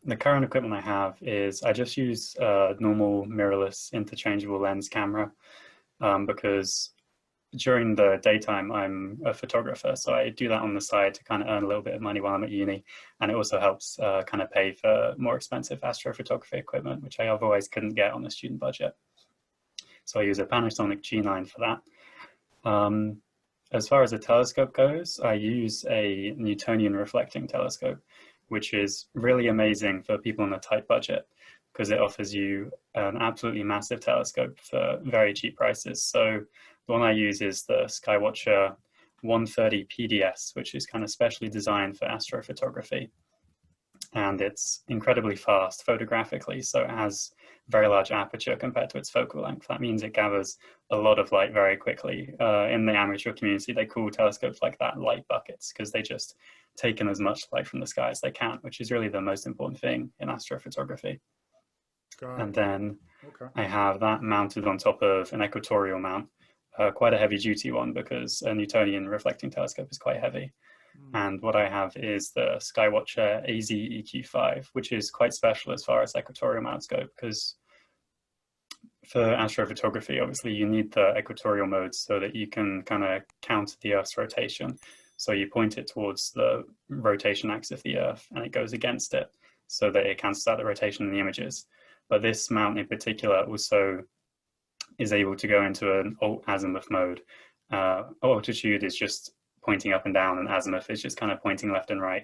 The current equipment I have is I just use a normal mirrorless interchangeable lens camera because during the daytime I'm a photographer, so I do that on the side to kind of earn a little bit of money while I'm at uni, and it also helps kind of pay for more expensive astrophotography equipment, which I otherwise couldn't get on the student budget. So I use a Panasonic G9 for that. As far as a telescope goes, I use a Newtonian reflecting telescope, which is really amazing for people on a tight budget because it offers you an absolutely massive telescope for very cheap prices. So the one I use is the Skywatcher 130 PDS, which is kind of specially designed for astrophotography. And it's incredibly fast photographically, so it has very large aperture compared to its focal length. That means it gathers a lot of light very quickly. In the amateur community, they call telescopes like that light buckets because they just take in as much light from the sky as they can, which is really the most important thing in astrophotography. And then I have that mounted on top of an equatorial mount, quite a heavy duty one because a Newtonian reflecting telescope is quite heavy. And what I have is the Skywatcher AZ EQ5, which is quite special as far as equatorial mounts go, because for astrophotography, obviously you need the equatorial mode so that you can kind of count the Earth's rotation. So you point it towards the rotation axis of the Earth and it goes against it so that it cancels out the rotation in the images. But this mount in particular also is able to go into an alt azimuth mode. Altitude is just pointing up and down, and azimuth is just kind of pointing left and right.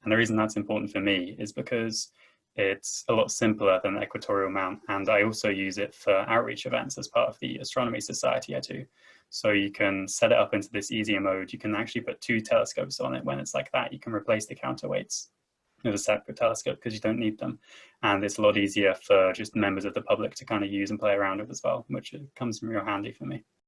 And the reason that's important for me is because it's a lot simpler than the equatorial mount, and I also use it for outreach events as part of the astronomy society I do. So you can set it up into this easier mode. You can actually put 2 telescopes on it when it's like that. You can replace the counterweights with a separate telescope because you don't need them. And it's a lot easier for just members of the public to kind of use and play around with as well, which comes in real handy for me.